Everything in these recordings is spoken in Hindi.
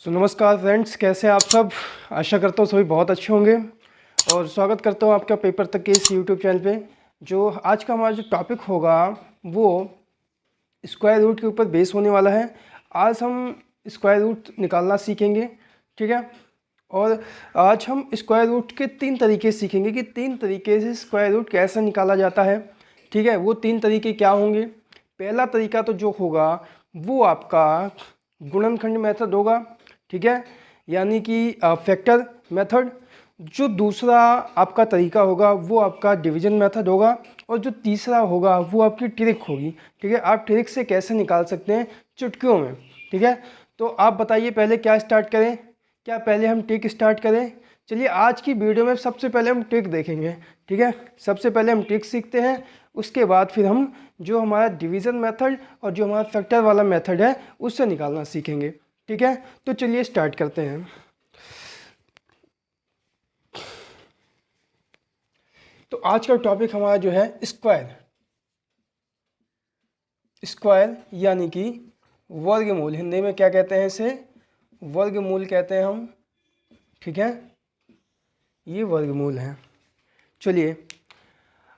नमस्कार फ्रेंड्स, कैसे हैं आप सब। आशा करता हूँ सभी बहुत अच्छे होंगे और स्वागत करता हूँ आपका पेपर तक के इस यूट्यूब चैनल पे। जो आज का हमारा जो टॉपिक होगा वो स्क्वायर रूट के ऊपर बेस होने वाला है। आज हम स्क्वायर रूट निकालना सीखेंगे, ठीक है। और आज हम स्क्वायर रूट के 3 तरीके सीखेंगे कि 3 तरीके से स्क्वायर रूट कैसे निकाला जाता है, ठीक है। वो 3 तरीके क्या होंगे। पहला तरीका तो जो होगा वो आपका गुणनखंड मेथड होगा, ठीक है, यानी कि फैक्टर मेथड। जो दूसरा आपका तरीका होगा वो आपका डिवीजन मेथड होगा और जो तीसरा होगा वो आपकी ट्रिक होगी, ठीक है। आप ट्रिक से कैसे निकाल सकते हैं चुटकियों में, ठीक है। तो आप बताइए पहले क्या स्टार्ट करें, क्या पहले हम ट्रिक स्टार्ट करें। चलिए आज की वीडियो में सबसे पहले हम ट्रिक देखेंगे, ठीक है। सबसे पहले हम ट्रिक सीखते हैं, उसके बाद फिर हम जो हमारा डिवीज़न मेथड और जो हमारा फैक्टर वाला मेथड है उससे निकालना सीखेंगे, ठीक है। तो चलिए स्टार्ट करते हैं। तो आज का टॉपिक हमारा जो है स्क्वायर यानी कि वर्गमूल। हिंदी में क्या कहते हैं इसे, वर्गमूल कहते हैं हम, ठीक है। ये वर्गमूल है। चलिए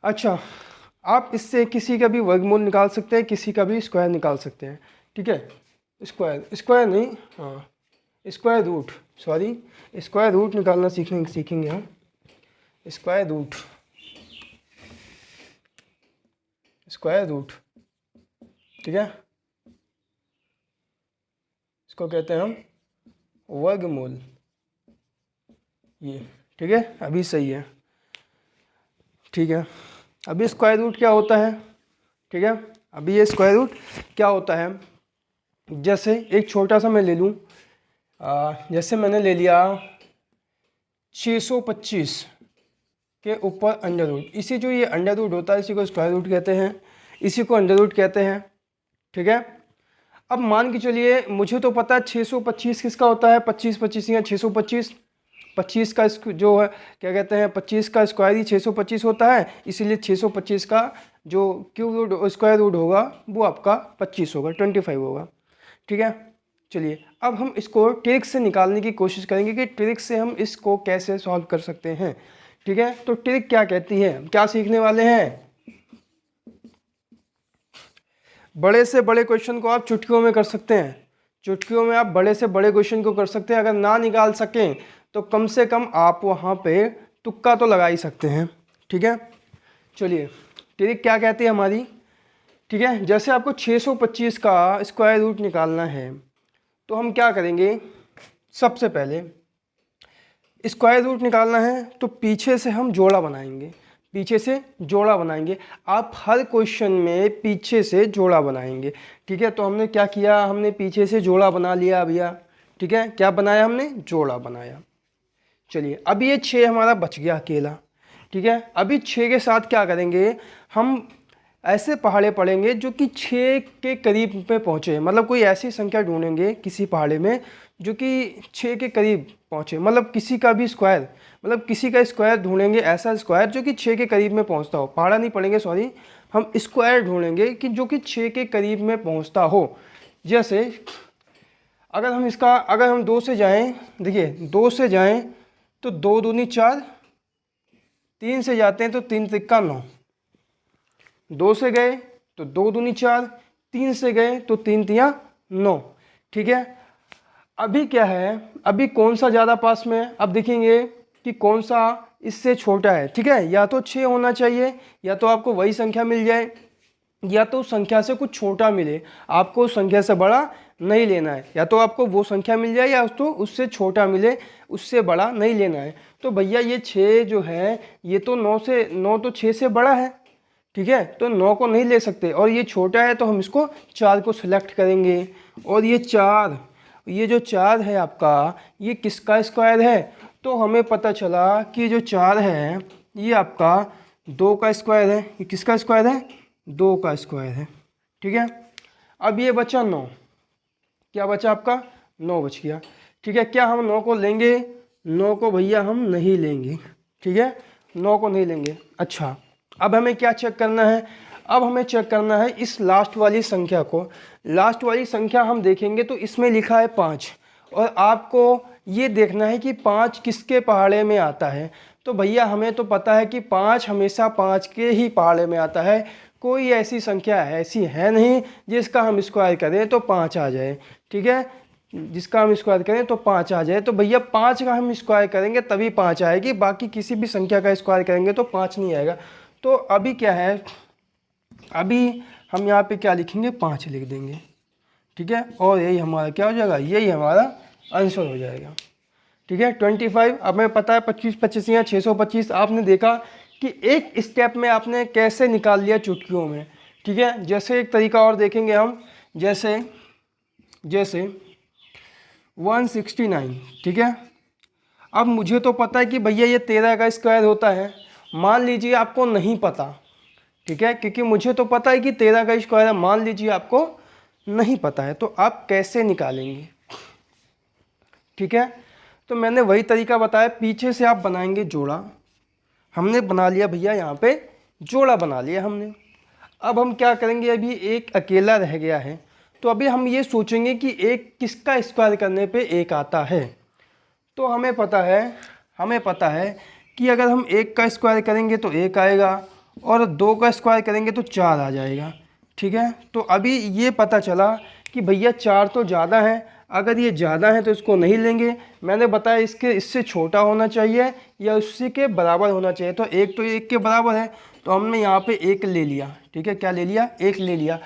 अच्छा, आप इससे किसी का भी वर्गमूल निकाल सकते हैं, किसी का भी स्क्वायर निकाल सकते हैं, ठीक है। स्क्वायर नहीं, हाँ square root, sorry square root निकालना सीखेंगे हम। स्क्वायर रूट, ठीक है, इसको कहते हैं हम वर्गमूल। ये ठीक है, अभी सही है, ठीक है। अभी स्क्वायर रूट क्या होता है, ठीक है। अभी ये स्क्वायर रूट क्या होता है, जैसे एक छोटा सा मैं ले लूँ, जैसे मैंने ले लिया 625 के ऊपर अंडर रूट। इसी जो ये अंडर रूट होता है इसी को स्क्वायर रूट कहते हैं, इसी को अंडर रूट कहते हैं, ठीक है। अब मान के चलिए मुझे तो पता है 625 किसका होता है, 25 या 625, 25 का जो है क्या कहते हैं 25 का स्क्वायर ही 625 होता है, इसीलिए 625 का जो क्यूब रूट स्क्वायर रूट होगा वो आपका 25 होगा, 25 होगा, ठीक है। चलिए अब हम इसको ट्रिक से निकालने की कोशिश करेंगे कि ट्रिक से हम इसको कैसे सॉल्व कर सकते हैं, ठीक है। तो ट्रिक क्या कहती है, क्या सीखने वाले हैं। बड़े से बड़े क्वेश्चन को आप चुटकियों में कर सकते हैं, चुटकियों में आप बड़े से बड़े क्वेश्चन को कर सकते हैं। अगर ना निकाल सकें तो कम से कम आप वहाँ पे तुक्का तो लगा ही सकते हैं, ठीक है। चलिए ट्रिक क्या कहती है हमारी, ठीक है। जैसे आपको 625 का स्क्वायर रूट निकालना है तो हम क्या करेंगे, सबसे पहले स्क्वायर रूट निकालना है तो पीछे से हम जोड़ा बनाएंगे, पीछे से जोड़ा बनाएंगे। आप हर क्वेश्चन में पीछे से जोड़ा बनाएंगे, ठीक है। तो हमने क्या किया, हमने पीछे से जोड़ा बना लिया भैया, ठीक है। क्या बनाया हमने, जोड़ा बनाया। चलिए अब ये 6 हमारा बच गया अकेला, ठीक है। अभी 6 के साथ क्या करेंगे, हम ऐसे पहाड़े पढ़ेंगे जो कि 6 के करीब पे पहुँचे, मतलब कोई ऐसी संख्या ढूंढेंगे किसी पहाड़े में जो कि 6 के करीब पहुँचे, मतलब किसी का भी स्क्वायर, मतलब किसी का स्क्वायर ढूंढेंगे, ऐसा स्क्वायर जो कि 6 के करीब में पहुँचता हो। पहाड़ा नहीं पढ़ेंगे, सॉरी, हम स्क्वायर ढूंढेंगे कि जो कि 6 के करीब में पहुँचता हो। जैसे अगर हम 2 से जाएँ, देखिए 2 से जाएँ तो 2 दूनी 4, 3 से जाते हैं तो 3 तिक्का 9, 2 से गए तो 2 दूनी 4, 3 से गए तो 3 तिया 9, ठीक है। अभी क्या है, अभी कौन सा ज़्यादा पास में है, अब देखेंगे कि कौन सा इससे छोटा है, ठीक है। या तो 6 होना चाहिए, या तो आपको वही संख्या मिल जाए, या तो उस संख्या से कुछ छोटा मिले। आपको उस संख्या से बड़ा नहीं लेना है, या तो आपको वो संख्या मिल जाए या तो उससे छोटा मिले, उससे बड़ा नहीं लेना है। तो भैया ये 6 जो है ये तो 9 तो 6 से बड़ा है, ठीक है। तो 9 को नहीं ले सकते और ये छोटा है तो हम इसको 4 को सिलेक्ट करेंगे। और ये जो 4 है आपका, ये किसका स्क्वायर है, तो हमें पता चला कि जो 4 है ये आपका 2 का स्क्वायर है। ये किसका स्क्वायर है, 2 का स्क्वायर है, ठीक है। अब ये बचा 9, क्या बचा आपका, 9 बच गया, ठीक है। क्या हम 9 को लेंगे, 9 को भैया हम नहीं लेंगे, ठीक है, 9 को नहीं लेंगे। अच्छा अब हमें क्या चेक करना है, अब हमें चेक करना है इस लास्ट वाली संख्या को। लास्ट वाली संख्या हम देखेंगे तो इसमें लिखा है 5 और आपको ये देखना है कि 5 किसके पहाड़े में आता है। तो भैया हमें तो पता है कि 5 हमेशा 5 के ही पहाड़े में आता है, कोई ऐसी संख्या ऐसी है नहीं जिसका हम स्क्वायर करें तो 5 आ जाए, ठीक है, जिसका हम स्क्वायर करें तो 5 आ जाए। तो भैया 5 का हम स्क्वायर करेंगे तभी 5 आएगी, बाकी किसी भी संख्या का स्क्वायर करेंगे तो 5 नहीं आएगा। तो अभी क्या है, अभी हम यहाँ पे क्या लिखेंगे, 5 लिख देंगे, ठीक है, और यही हमारा क्या हो जाएगा, यही हमारा आंसर हो जाएगा, ठीक है। 25 अब हमें पता है 25 25 625। आपने देखा कि एक स्टेप में आपने कैसे निकाल लिया चुटकियों में, ठीक है। जैसे एक तरीका और देखेंगे हम, जैसे 169, ठीक है। अब मुझे तो पता है कि भैया ये 13 का स्क्वायर होता है, मान लीजिए आपको नहीं पता, ठीक है, क्योंकि मुझे तो पता है कि 13 का स्क्वायर है, मान लीजिए आपको नहीं पता है, तो आप कैसे निकालेंगे, ठीक है। तो मैंने वही तरीका बताया, पीछे से आप बनाएंगे जोड़ा। हमने बना लिया भैया, यहाँ पे जोड़ा बना लिया हमने। अब हम क्या करेंगे, अभी एक अकेला रह गया है, तो अभी हम ये सोचेंगे कि एक किसका स्क्वायर करने पे एक आता है। तो हमें पता है कि अगर हम 1 का स्क्वायर करेंगे तो 1 आएगा, और 2 का स्क्वायर करेंगे तो 4 आ जाएगा, ठीक है। तो अभी ये पता चला कि भैया 4 तो ज़्यादा है, अगर ये ज़्यादा है तो इसको नहीं लेंगे। मैंने बताया इससे छोटा होना चाहिए या उससे के बराबर होना चाहिए, तो 1 तो 1 के बराबर है, तो हमने यहाँ पे 1 ले लिया, ठीक है, क्या ले लिया, 1 ले लिया।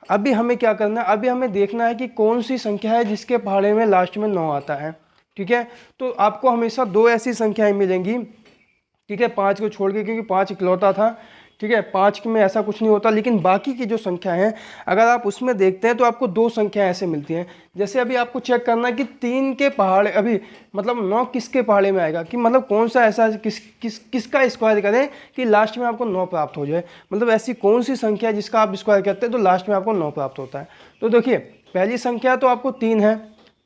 अभी हमें क्या करना है, अभी हमें देखना है कि कौन सी संख्या है जिसके पहाड़े में लास्ट में 9 आता है, ठीक है। तो आपको हमेशा 2 ऐसी संख्याएं मिलेंगी, ठीक है, 5 को छोड़ के, क्योंकि 5 इकलौता था, ठीक है, 5 में ऐसा कुछ नहीं होता। लेकिन बाकी की जो संख्या है अगर आप उसमें देखते हैं तो आपको 2 संख्याएं ऐसे मिलती हैं। जैसे अभी आपको चेक करना है कि 3 के पहाड़े, अभी मतलब 9 किसके पहाड़े में आएगा, कि मतलब कौन सा ऐसा किसका स्क्वायर करें कि लास्ट में आपको 9 प्राप्त हो जाए, मतलब ऐसी कौन सी संख्या जिसका आप स्क्वायर करते हैं तो लास्ट में आपको 9 प्राप्त होता है। तो देखिए पहली संख्या तो आपको 3 है,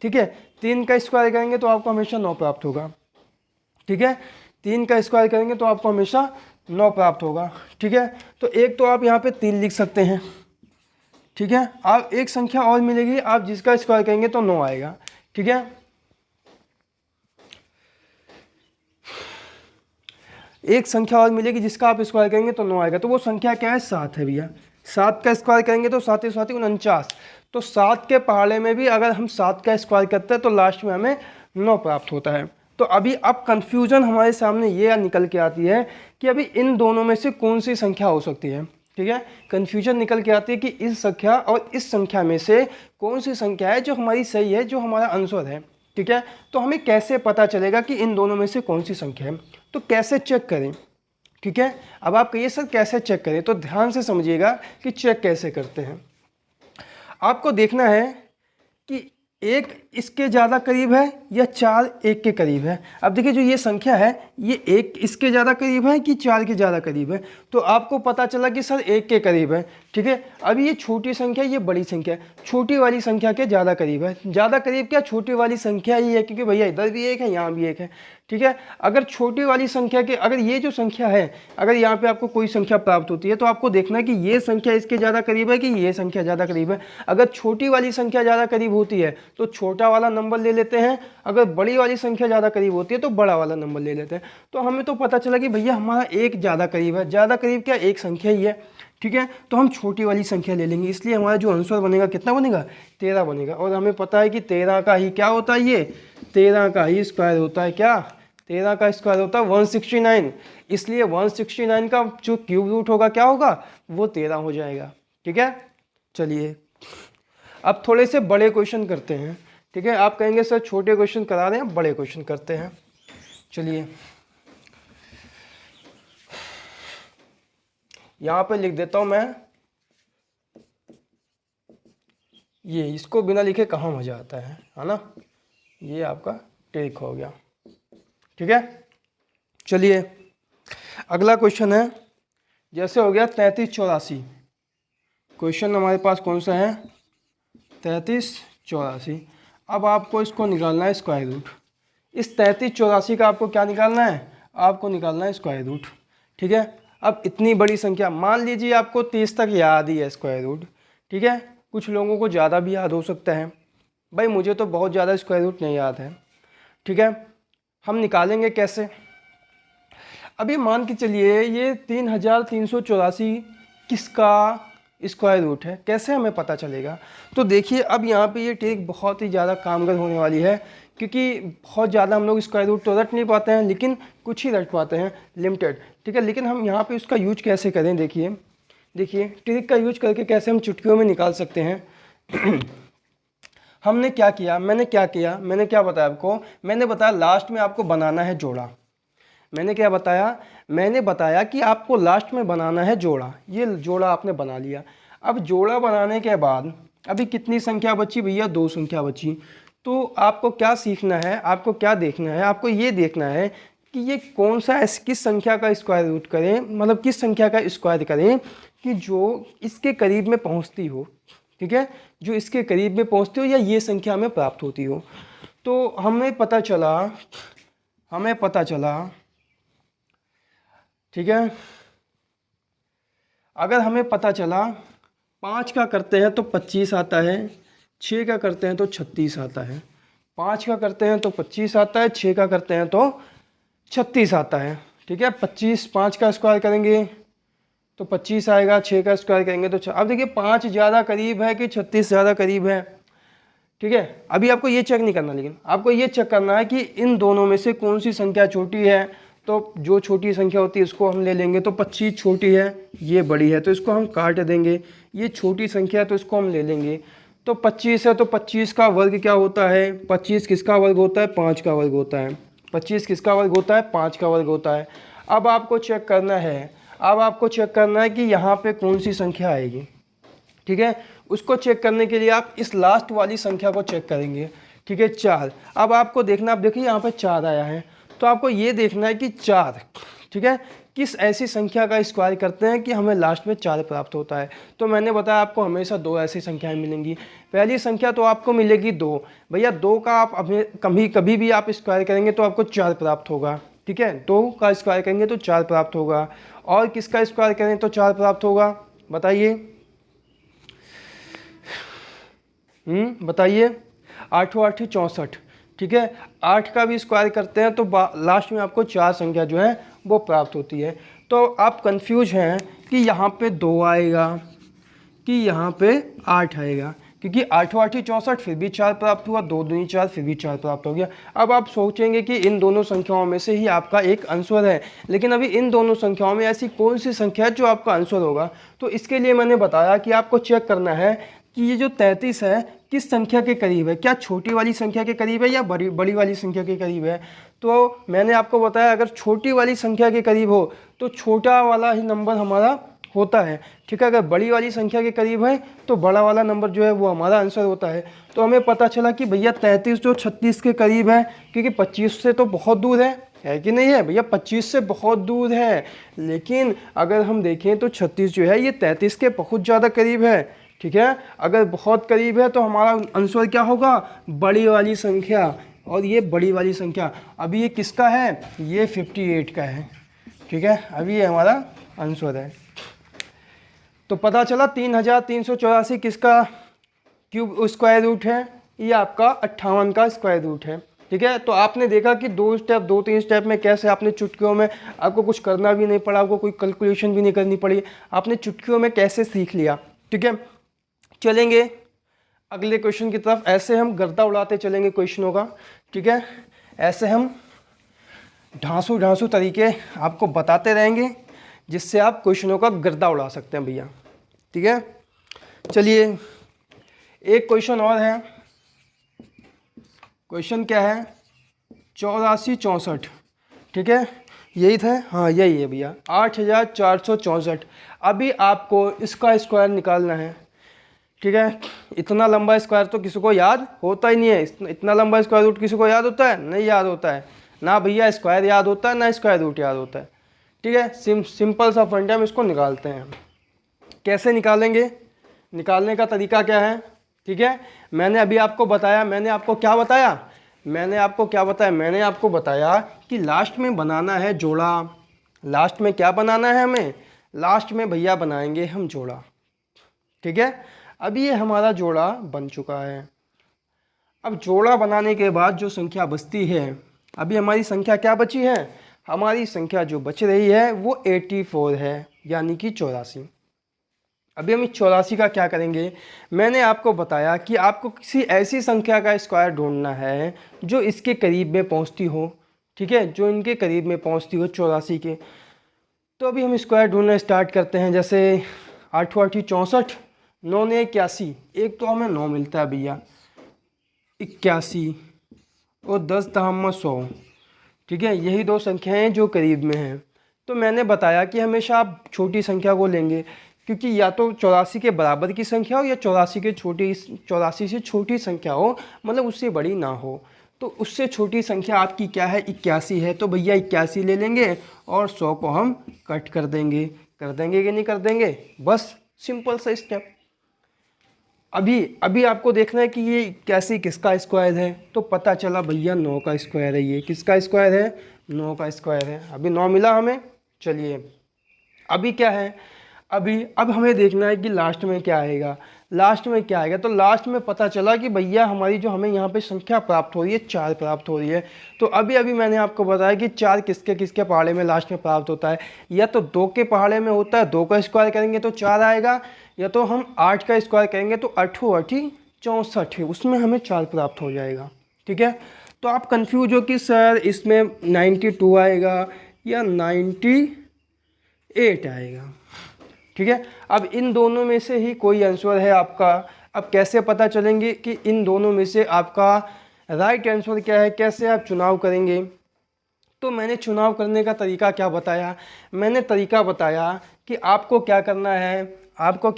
ठीक है, 3 का स्क्वायर करेंगे तो आपको हमेशा 9 प्राप्त होगा, ठीक है, 3 का स्क्वायर करेंगे तो आपको हमेशा 9 प्राप्त होगा, ठीक है। तो एक तो आप यहाँ पे 3 लिख सकते हैं, ठीक है। आप एक संख्या और मिलेगी, आप जिसका स्क्वायर करेंगे तो 9 आएगा, ठीक है। एक संख्या और मिलेगी जिसका आप स्क्वायर करेंगे तो 9 आएगा, तो वो संख्या क्या है, 7 है भैया। 7 का स्क्वायर करेंगे तो 7 7 49, तो 7 के पहाड़े में भी अगर हम 7 का स्क्वायर करते हैं तो लास्ट में हमें 9 प्राप्त होता है। तो अभी अब कंफ्यूजन हमारे सामने ये निकल के आती है कि अभी इन दोनों में से कौन सी संख्या हो सकती है, ठीक है। कंफ्यूजन निकल के आती है कि इस संख्या और इस संख्या में से कौन सी संख्या है जो हमारी सही है, जो हमारा आंसर है, ठीक है। तो हमें कैसे पता चलेगा कि इन दोनों में से कौन सी संख्या है, तो कैसे चेक करें, ठीक है। अब आप कहिए सर कैसे चेक करें, तो ध्यान से समझिएगा कि चेक कैसे करते हैं। आपको देखना है कि 1 इसके ज़्यादा करीब है या 4 1 के करीब है। अब देखिए जो ये संख्या है ये 1 इसके ज़्यादा करीब है कि 4 के ज़्यादा करीब है, तो आपको पता चला कि सर 1 के करीब है, ठीक है। अभी ये छोटी संख्या, ये बड़ी संख्या है, छोटी वाली संख्या के ज़्यादा करीब है। ज़्यादा करीब क्या, छोटी वाली संख्या ही है, क्योंकि भैया इधर भी 1 है, यहाँ भी 1 है, ठीक है। अगर छोटी वाली संख्या के, अगर ये जो संख्या है, अगर यहाँ पे आपको कोई संख्या प्राप्त होती है तो आपको देखना है कि ये संख्या इसके ज़्यादा करीब है कि ये संख्या ज़्यादा करीब है। अगर छोटी वाली संख्या ज़्यादा करीब होती है तो छोटा वाला नंबर ले लेते हैं, अगर बड़ी वाली संख्या ज़्यादा करीब होती है तो बड़ा वाला नंबर ले लेते हैं। तो हमें तो पता चला कि भैया हमारा 1 ज़्यादा करीब है, ज़्यादा करीब क्या, एक संख्या ही है, ठीक है। तो हम छोटी वाली संख्या ले लेंगे, इसलिए हमारा जो आंसर बनेगा कितना बनेगा, 13 बनेगा। और हमें पता है कि 13 का ही क्या होता है, ये 13 का ही स्क्वायर होता है, क्या, 13 का स्क्वायर होता है 169, इसलिए 169 का जो क्यूब रूट होगा क्या होगा, वो 13 हो जाएगा, ठीक है। चलिए अब थोड़े से बड़े क्वेश्चन करते हैं, ठीक है। आप कहेंगे सर छोटे क्वेश्चन करा रहे हैं, बड़े क्वेश्चन करते हैं। चलिए यहाँ पे लिख देता हूँ मैं, ये इसको बिना लिखे कहाँ मजा आता है ना, ये आपका ट्रिक हो गया, ठीक है। चलिए अगला क्वेश्चन है, जैसे हो गया 33 84, क्वेश्चन हमारे पास कौन सा है, 33 84। अब आपको इसको निकालना है स्क्वायर रूट। इस 33 84 का आपको क्या निकालना है, आपको निकालना है स्क्वायर रूट, ठीक है। अब इतनी बड़ी संख्या, मान लीजिए आपको 30 तक याद ही है स्क्वायर रूट, ठीक है, कुछ लोगों को ज़्यादा भी याद हो सकता है, भाई मुझे तो बहुत ज़्यादा स्क्वायर रूट नहीं याद है, ठीक है। हम निकालेंगे कैसे? अभी मान के चलिए ये 3384 किसका स्क्वायर रूट है, कैसे हमें पता चलेगा? तो देखिए अब यहाँ पे ये ट्रिक बहुत ही ज़्यादा कामगर होने वाली है, क्योंकि बहुत ज़्यादा हम लोग स्क्वायर रूट तो रट नहीं पाते हैं, लेकिन कुछ ही रट पाते हैं, लिमिटेड, ठीक है। लेकिन हम यहाँ पे उसका यूज कैसे करें? देखिए ट्रिक का यूज करके कैसे हम चुटकियों में निकाल सकते हैं। हमने क्या किया, मैंने क्या बताया आपको? मैंने बताया लास्ट में आपको बनाना है जोड़ा। मैंने क्या बताया? मैंने बताया कि आपको लास्ट में बनाना है जोड़ा। ये जोड़ा आपने बना लिया। अब जोड़ा बनाने के बाद अभी कितनी संख्या बची भैया? 2 संख्या बची। तो आपको क्या सीखना है, आपको क्या देखना है? आपको ये देखना है कि ये कौन सा किस संख्या का स्क्वायर रूट करें, मतलब किस संख्या का स्क्वायर करें कि जो इसके करीब में पहुंचती हो, ठीक है, जो इसके करीब में पहुंचती हो या ये संख्या में प्राप्त होती हो। तो हमें पता चला, ठीक है, अगर हमें पता चला 5 का करते हैं तो 25 आता है, 6 का करते हैं तो 36 आता है, 5 का करते हैं तो 25 आता है, 6 का करते हैं तो 36 आता है, ठीक है। 5 का स्क्वायर करेंगे तो 25 आएगा, 6 का स्क्वायर करेंगे तो अब देखिए 5 ज़्यादा करीब है कि 36 ज़्यादा करीब है, ठीक है। अभी आपको ये चेक नहीं करना, लेकिन आपको ये चेक करना है कि इन दोनों में से कौन सी संख्या छोटी है। तो जो छोटी संख्या होती है इसको हम ले लेंगे। तो 25 छोटी है, ये बड़ी है, तो इसको हम काट देंगे। ये छोटी संख्या है तो इसको हम ले लेंगे। तो 25 है तो 25 का वर्ग क्या होता है? 25 किसका वर्ग होता है? 5 का वर्ग होता है। 25 किसका वर्ग होता है? 5 का वर्ग होता है। अब आपको चेक करना है, कि यहाँ पे कौन सी संख्या आएगी, ठीक है। उसको चेक करने के लिए आप इस लास्ट वाली संख्या को चेक करेंगे, ठीक है, 4। अब आपको देखना, आप देखिए यहाँ पे 4 आया है, तो आपको ये देखना है कि 4, ठीक है, किस ऐसी संख्या का स्क्वायर करते हैं कि हमें लास्ट में 4 प्राप्त होता है। तो मैंने बताया आपको हमेशा 2 ऐसी संख्याएं मिलेंगी। पहली संख्या तो आपको मिलेगी 2, भैया 2 का आप कभी भी आप स्क्वायर करेंगे तो आपको 4 प्राप्त होगा, ठीक है। 2 का स्क्वायर करेंगे तो 4 प्राप्त होगा। और किसका स्क्वायर करें तो 4 प्राप्त होगा? बताइए, बताइए। 8 8 64, ठीक है। 8 का भी स्क्वायर करते हैं तो लास्ट में आपको 4 संख्या जो है वो प्राप्त होती है। तो आप कंफ्यूज हैं कि यहाँ पे 2 आएगा कि यहाँ पे 8 आएगा, क्योंकि 8 8 64 फिर भी 4 प्राप्त हुआ, 2 दूनी 4 फिर भी 4 प्राप्त हो गया। अब आप सोचेंगे कि इन दोनों संख्याओं में से ही आपका एक आंसर है, लेकिन अभी इन दोनों संख्याओं में ऐसी कौन सी संख्या है जो आपका आंसर होगा? तो इसके लिए मैंने बताया कि आपको चेक करना है कि ये जो 33 है किस संख्या के करीब है, क्या छोटी वाली संख्या के करीब है या बड़ी वाली संख्या के करीब है। तो मैंने आपको बताया अगर छोटी वाली संख्या के करीब हो तो छोटा वाला ही नंबर हमारा होता है, ठीक है। अगर बड़ी वाली संख्या के करीब है तो बड़ा वाला नंबर जो है वो हमारा आंसर होता है। तो हमें पता चला कि भैया 33 जो 36 के करीब है, क्योंकि 25 से तो बहुत दूर है कि नहीं है भैया? 25 से बहुत दूर है, लेकिन अगर हम देखें तो 36 जो है ये 33 के बहुत ज़्यादा करीब है, ठीक है। अगर बहुत करीब है तो हमारा आंसर क्या होगा? बड़ी वाली संख्या। और ये बड़ी वाली संख्या अभी ये किसका है? ये 58 का है, ठीक है। अभी ये हमारा आंसर है। तो पता चला 3384 किसका क्यूब स्क्वायर रूट है? ये आपका 58 का स्क्वायर रूट है, ठीक है। तो आपने देखा कि 2-3 स्टेप में कैसे आपने चुटकियों में आपको कुछ करना भी नहीं पड़ा, आपको कोई कैलकुलेशन भी नहीं करनी पड़ी, आपने चुटकियों में कैसे सीख लिया, ठीक है। चलेंगे अगले क्वेश्चन की तरफ। ऐसे हम गर्दा उड़ाते चलेंगे क्वेश्चनों का, ठीक है। ऐसे हम ढांसू तरीके आपको बताते रहेंगे जिससे आप क्वेश्चनों का गर्दा उड़ा सकते हैं भैया, ठीक है। चलिए एक क्वेश्चन और है। क्वेश्चन क्या है? 84 64, ठीक है, यही था, हाँ यही है भैया, 8464। अभी आपको इसका स्क्वायर निकालना है, ठीक है। इतना लंबा स्क्वायर तो किसी को याद होता ही नहीं है। इतना लंबा स्क्वायर रूट किसी को याद होता है? नहीं याद होता है ना भैया। स्क्वायर याद होता है ना स्क्वायर रूट याद होता है, ठीक है। सिंपल सा फंडा हम इसको निकालते हैं। कैसे निकालेंगे? निकालने का तरीका क्या है, ठीक है। मैंने अभी आपको बताया, मैंने आपको क्या बताया कि लास्ट में बनाना है जोड़ा। लास्ट में क्या बनाना है हमें? लास्ट में भैया बनाएंगे हम जोड़ा, ठीक है। अभी ये हमारा जोड़ा बन चुका है। अब जोड़ा बनाने के बाद जो संख्या बचती है, अभी हमारी संख्या क्या बची है, हमारी संख्या जो बच रही है वो 84 है, यानी कि 84। अभी हम इस 84 का क्या करेंगे, मैंने आपको बताया कि आपको किसी ऐसी संख्या का स्क्वायर ढूंढना है जो इसके करीब में पहुंचती हो, ठीक है, जो इनके करीब में पहुंचती हो 84 के। तो अभी हम स्क्वायर ढूंढना स्टार्ट करते हैं। जैसे 8 8 64, 9 ने 81, एक तो हमें 9 मिलता है भैया, 81 और 10 दहम्मा 100, ठीक है, यही दो संख्याएं जो करीब में हैं। तो मैंने बताया कि हमेशा आप छोटी संख्या को लेंगे, क्योंकि या तो 84 के बराबर की संख्या हो या 84 से छोटी संख्या हो, मतलब उससे बड़ी ना हो। तो उससे छोटी संख्या आपकी क्या है, 81 है, तो भैया 81 ले लेंगे और 100 को हम कट कर देंगे कि नहीं कर देंगे, बस सिंपल सा स्टेप। अभी आपको देखना है कि ये 81 किसका स्क्वायर है, तो पता चला भैया 9 का स्क्वायर है। ये किसका स्क्वायर है, 9 का स्क्वायर है। अभी 9 मिला हमें। चलिए अभी क्या है, अब हमें देखना है कि लास्ट में क्या आएगा। तो लास्ट में पता चला कि भैया हमारी जो हमें यहाँ पे संख्या प्राप्त हो रही है, 4 प्राप्त हो रही है। तो अभी मैंने आपको बताया कि 4 किसके किसके पहाड़े में लास्ट में प्राप्त होता है, या तो 2 के पहाड़े में होता है, 2 का स्क्वायर करेंगे तो 4 आएगा, या तो हम 8 का स्क्वायर करेंगे तो 8 8 64 है, उसमें हमें 4 प्राप्त हो जाएगा, ठीक है। तो आप कंफ्यूज हो कि सर इसमें 92 आएगा या 98 आएगा, ठीक है। अब इन दोनों में से ही कोई आंसर है आपका। अब कैसे पता चलेंगे कि इन दोनों में से आपका राइट आंसर क्या है, कैसे आप चुनाव करेंगे। तो मैंने चुनाव करने का तरीका क्या बताया, मैंने तरीका बताया कि आपको क्या करना है, आपको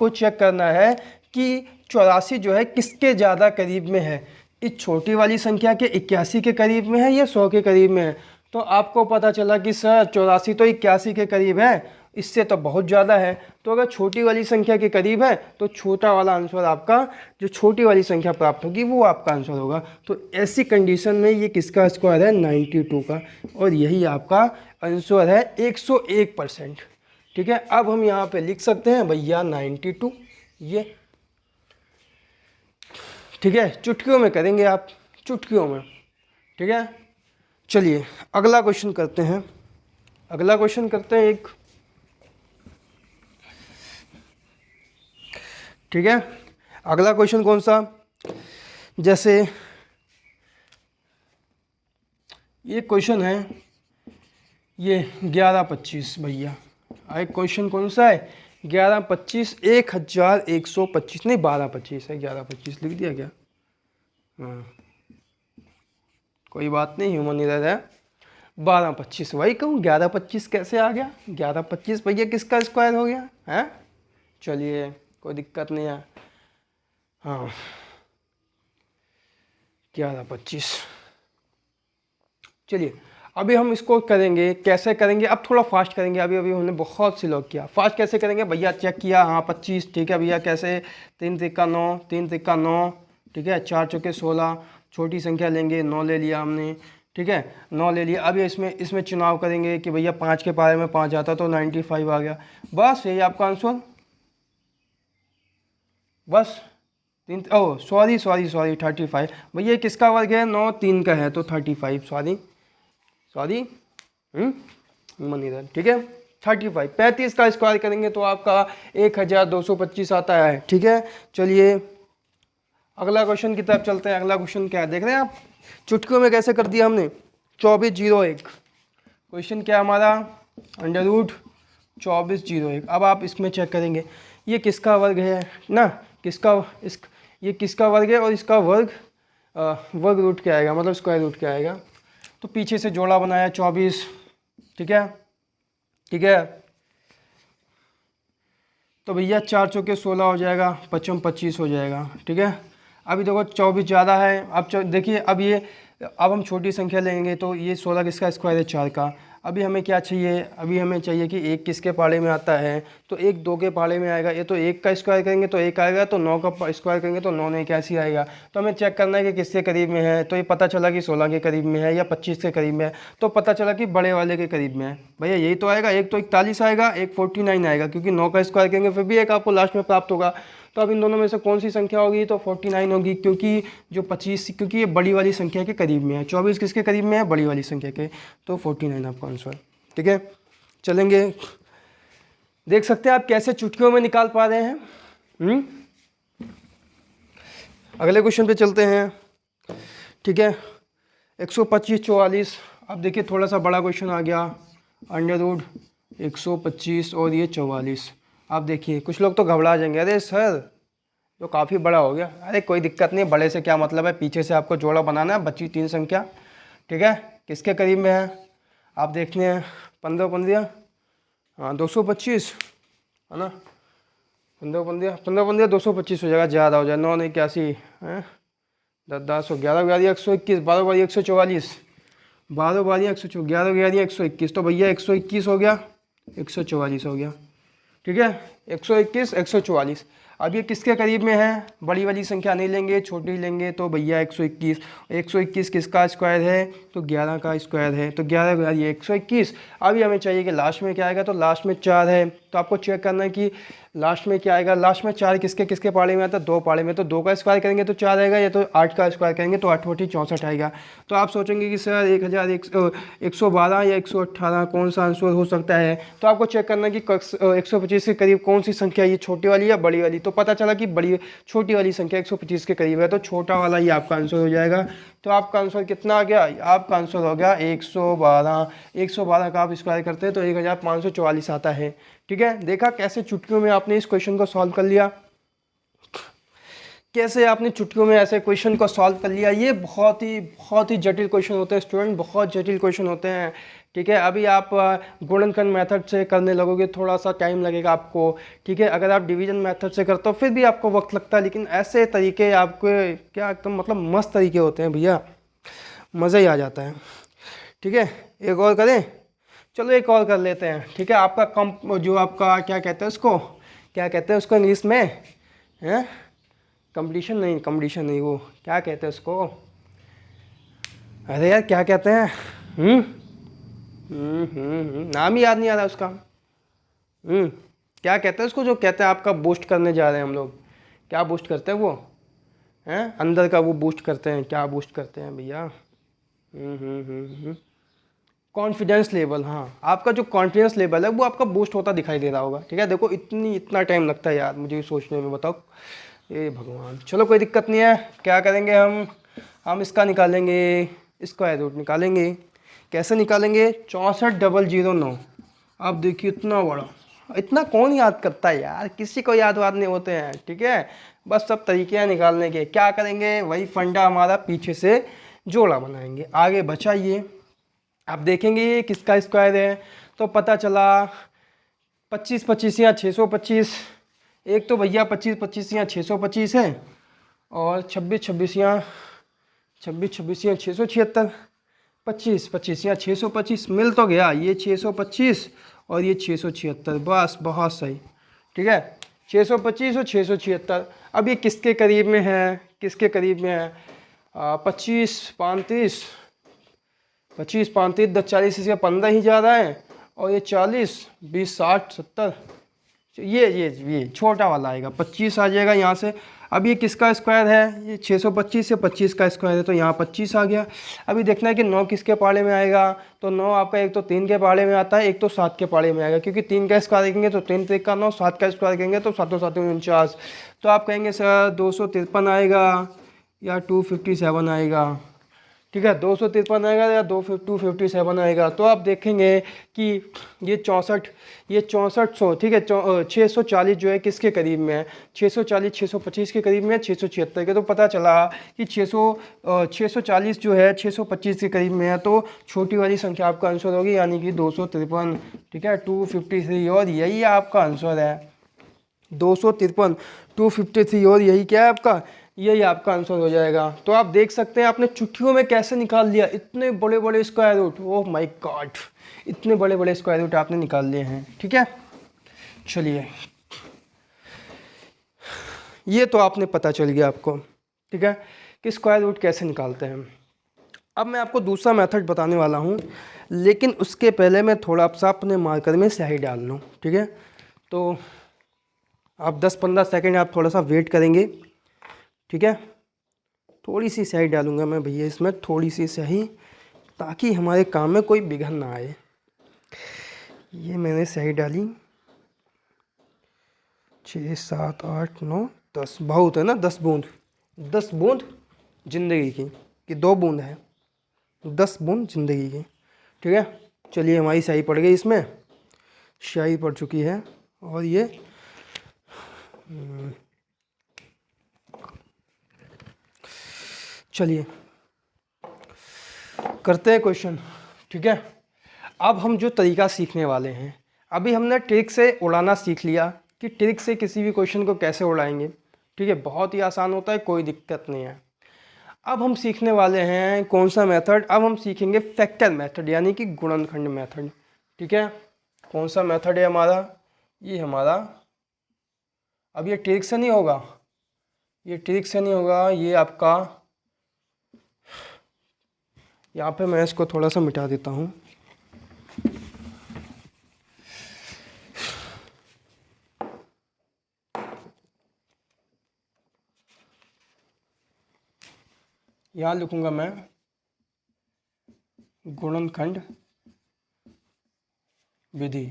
चेक करना है कि 84 जो है किसके ज़्यादा करीब में है, इस छोटी वाली संख्या के 81 के करीब में है या 100 के करीब में है। तो आपको पता चला कि सर 84 तो 81 के करीब है, इससे तो बहुत ज़्यादा है। तो अगर छोटी वाली संख्या के करीब है तो छोटा वाला आंसर आपका, जो छोटी वाली संख्या प्राप्त होगी वो आपका आंसर होगा। तो ऐसी कंडीशन में ये किसका स्क्वायर है, 92 का, और यही आपका आंसर है 101%, ठीक है। अब हम यहाँ पे लिख सकते हैं भैया 92, ये ठीक है। चुटकियों में करेंगे आप, चुटकियों में, ठीक है। चलिए अगला क्वेश्चन करते हैं, एक, ठीक है। अगला क्वेश्चन कौन सा, जैसे ये क्वेश्चन है, ये 1125 भैया, एक क्वेश्चन कौन सा है, 1125, 1125 नहीं 1225 है, 1125 लिख दिया क्या, हाँ कोई बात नहीं, ह्यूमन एरर है। 1225, वही कहूँ 1125 कैसे आ गया, 1125 भैया किसका स्क्वायर हो गया है। चलिए कोई दिक्कत नहीं है, हाँ 1125। चलिए अभी हम इसको करेंगे, कैसे करेंगे, अब थोड़ा फास्ट करेंगे। अभी हमने बहुत सी लोग किया, फास्ट कैसे करेंगे भैया, चेक किया, हाँ 25, ठीक है भैया, कैसे 3 त्रिका 9, 3 त्रिका 9, ठीक है, 4 चौके 16, छोटी संख्या लेंगे, 9 ले लिया हमने, ठीक है, 9 ले लिया। अब इसमें चुनाव करेंगे कि भैया 5 के पारे में 5 आता तो 95 आ गया, बस यही आपका आंसर, बस 3, ओह सॉरी 35 भैया किसका वर्ग है, 9 3 का है तो 35, सॉरी मन इधर, ठीक है। 35 का स्क्वायर करेंगे तो आपका 1225 आता है, ठीक है। चलिए अगला क्वेश्चन की तरफ चलते हैं। अगला क्वेश्चन क्या है, देख रहे हैं आप, चुटकियों में कैसे कर दिया हमने, 2401 क्वेश्चन क्या हमारा, √2401। अब आप इसमें चेक करेंगे ये किसका वर्ग है ना, ये किसका वर्ग है और इसका वर्ग रूट क्या आएगा, मतलब स्क्वायर रूट क्या आएगा। तो पीछे से जोड़ा बनाया 24, ठीक है, तो भैया 4 चौके 16 हो जाएगा, 55 25 हो जाएगा, ठीक है। अभी देखो 24 ज़्यादा है, अब देखिए अब हम छोटी संख्या लेंगे तो ये 16 किसका स्क्वायर है, 4 का। अभी हमें क्या चाहिए, अभी हमें चाहिए कि 1 किसके पहाड़े में आता है, तो 1 2 के पहाड़े में आएगा। ये तो 1 का स्क्वायर करेंगे तो 1 आएगा, तो 9 का स्क्वायर करेंगे तो 9 नहीं कैसी आएगा। तो हमें चेक करना है कि किसके करीब में है। तो ये पता चला कि 16 के करीब में है या 25 के करीब में है, तो पता चला कि बड़े वाले के करीब में है। भैया यही तो आएगा, एक तो 41 आएगा, एक 49 आएगा, क्योंकि 9 का स्क्वायर करेंगे फिर भी एक आपको लास्ट में प्राप्त होगा। तो अब इन दोनों में से कौन सी संख्या होगी, तो 49 होगी, क्योंकि जो 25, क्योंकि ये बड़ी वाली संख्या के करीब में है। 24 किसके करीब में है, बड़ी वाली संख्या के, तो 49 आपका आंसर। ठीक है, चलेंगे, देख सकते हैं आप कैसे चुटकियों में निकाल पा रहे हैं। अगले क्वेश्चन पे चलते हैं। ठीक है, 125 44। अब देखिए थोड़ा सा बड़ा क्वेश्चन आ गया, √125 और ये 44। अब देखिए कुछ लोग तो घबरा जाएंगे, अरे सर तो काफ़ी बड़ा हो गया। अरे कोई दिक्कत नहीं, बड़े से क्या मतलब है, पीछे से आपको जोड़ा बनाना है, बची 3 संख्या। ठीक है, किसके करीब में है आप देखते हैं, 15 15, हाँ 225 है ना, 15 15 225 हो जाएगा, ज़्यादा हो जाए, 9 9 81 है, 10 10 11 11 121, 12 12 144, 12 12 124, 11 11 121, तो भैया 121 हो गया, 144 हो गया। ठीक है, 121 144। अब ये किसके करीब में है, बड़ी वाली संख्या नहीं लेंगे, छोटी लेंगे, तो भैया 121। 121 किसका स्क्वायर है, तो 11 का स्क्वायर है, तो 11 11 ये 121। अभी हमें चाहिए कि लास्ट में क्या आएगा, तो लास्ट में 4 है, तो आपको चेक करना है कि लास्ट में क्या आएगा। लास्ट में 4 किसके किसके पाड़े में आता है, 2 पाड़े में, तो 2 का स्क्वायर करेंगे तो 4 आएगा, या तो 8 का स्क्वायर करेंगे तो 8 8 64 आएगा। तो आप सोचेंगे कि सर 112 या 118 कौन सा आंसर हो सकता है, तो आपको चेक करना है कि 125 के करीब कौन सी संख्या, ये छोटी वाली या बड़ी वाली। तो पता चला कि छोटी वाली संख्या 125 के करीब है, तो छोटा वाला ही आपका आंसर हो जाएगा। तो आपका आंसर कितना आ गया, आपका आंसर हो गया 112। 112 का आप स्क्वायर करते हैं तो 1544 आता है। ठीक है, देखा कैसे चुटकियों में आपने इस क्वेश्चन को सॉल्व कर लिया, कैसे आपने चुटकियों में ऐसे क्वेश्चन को सॉल्व कर लिया। ये बहुत ही जटिल क्वेश्चन होते हैं स्टूडेंट, बहुत जटिल क्वेश्चन होते हैं। ठीक है, अभी आप गुणनखंड मेथड से करने लगोगे थोड़ा सा टाइम लगेगा आपको। ठीक है, अगर आप डिवीजन मेथड से करते हो फिर भी आपको वक्त लगता है, लेकिन ऐसे तरीके आपके क्या एकदम मतलब मस्त तरीके होते हैं भैया, मज़ा ही आ जाता है। ठीक है, एक और करें, चलो एक और कर लेते हैं। ठीक है, आपका जो आपका क्या कहते हैं उसको, क्या कहते हैं उसको इंग्लिश में, हैं कंपटीशन नहीं, वो क्या कहते हैं उसको, अरे यार क्या कहते हैं, नाम ही याद नहीं आ रहा उसका। क्या कहते हैं उसको, जो कहते हैं आपका बूस्ट करने जा रहे हैं हम लोग, क्या बूस्ट करते हैं वो, हैं अंदर का वो बूस्ट करते हैं, क्या बूस्ट करते हैं भैया, कॉन्फिडेंस लेवल। हाँ, आपका जो कॉन्फिडेंस लेवल है वो आपका बूस्ट होता दिखाई दे रहा होगा। ठीक है, देखो इतना टाइम लगता है यार मुझे सोचने में, बताओ ये भगवान। चलो कोई दिक्कत नहीं है, क्या करेंगे हम इसका निकालेंगे, स्क्वायर रूट निकालेंगे। कैसे निकालेंगे, 64,009। अब देखिए इतना बड़ा, इतना कौन याद करता है यार, किसी को याद नहीं होते हैं। ठीक है, बस सब तरीके हैं निकालने के। क्या करेंगे, वही फंडा हमारा, पीछे से जोड़ा बनाएंगे। आगे बचा ये, आप देखेंगे ये किसका स्क्वायर है, तो पता चला 25 25 या 625। एक तो भैया 25 25 या 625 है, और 26 26 या 676। 25 25 या 625 मिल तो गया, ये 625 और ये 676, बस बहुत सही। ठीक है, 625 और 676। अब ये किसके करीब में है, किसके करीब में है, 25 35, 25 35 10 40 इसका 15 ही ज़्यादा है, और ये 40 20 60 70, ये छोटा वाला आएगा, 25 आ जाएगा यहाँ से। अब ये किसका स्क्वायर है, ये 625 से 25 का स्क्वायर है, तो यहाँ 25 आ गया। अभी देखना है कि 9 किसके पाड़े में आएगा, तो 9 आपका एक तो 3 के पाड़े में आता है, एक तो 7 के पाड़े में आएगा, क्योंकि 3 का स्क्वायर देखेंगे तो 3 3 का 9, 7 का स्क्वायर करेंगे तो 7 7 49। तो आप कहेंगे सर 253 आएगा या 257 आएगा। ठीक है, 253 आएगा या 257 आएगा। तो आप देखेंगे कि ये 6400, ठीक है, 640 जो है किसके करीब में है, 640 625 के करीब में है, 676 के। तो पता चला कि 640 जो है 625 के करीब में है, तो छोटी वाली संख्या आपका आंसर होगी, यानी कि 253। ठीक है, 253, और यही आपका आंसर है 253, 253, और यही क्या है आपका, यही आपका आंसर हो जाएगा। तो आप देख सकते हैं आपने चुटकियों में कैसे निकाल लिया, इतने बड़े बड़े square root, oh my god, इतने बड़े बड़े स्क्वायर रूट आपने निकाल लिए हैं। ठीक है, चलिए ये तो आपने पता चल गया आपको। ठीक है, कि स्क्वायर रूट कैसे निकालते हैं। अब मैं आपको दूसरा मेथड बताने वाला हूँ, लेकिन उसके पहले मैं थोड़ा सा अपने मार्कर में स्याही डाल लूँ। ठीक है, तो आप 10-15 सेकंड आप थोड़ा सा वेट करेंगे, ठीक है। थोड़ी सी स्याही डालूंगा मैं भैया इसमें, थोड़ी सी स्याही, ताकि हमारे काम में कोई बिघन ना आए। ये मैंने स्याही डाली, 6 7 8 9 10, बहुत है ना 10 बूंद, 10 बूंद जिंदगी की, कि 2 बूंद है, 10 बूंद जिंदगी की, ठीक है। चलिए हमारी स्याही पड़ गई, इसमें स्याही पड़ चुकी है। और ये चलिए करते हैं क्वेश्चन, ठीक है। अब हम जो तरीका सीखने वाले हैं, अभी हमने ट्रिक से उड़ाना सीख लिया कि ट्रिक से किसी भी क्वेश्चन को कैसे उड़ाएंगे, ठीक है। बहुत ही आसान होता है, कोई दिक्कत नहीं है। अब हम सीखने वाले हैं कौन सा मेथड, अब हम सीखेंगे फैक्टर मेथड, यानी कि गुणनखंड मेथड, ठीक है। कौन सा मेथड है हमारा, ये हमारा, अब ये ट्रिक से नहीं होगा, ये ट्रिक से नहीं होगा, ये आपका, यहाँ पे मैं इसको थोड़ा सा मिटा देता हूँ। यहाँ लिखूंगा मैं गुणनखंड विधि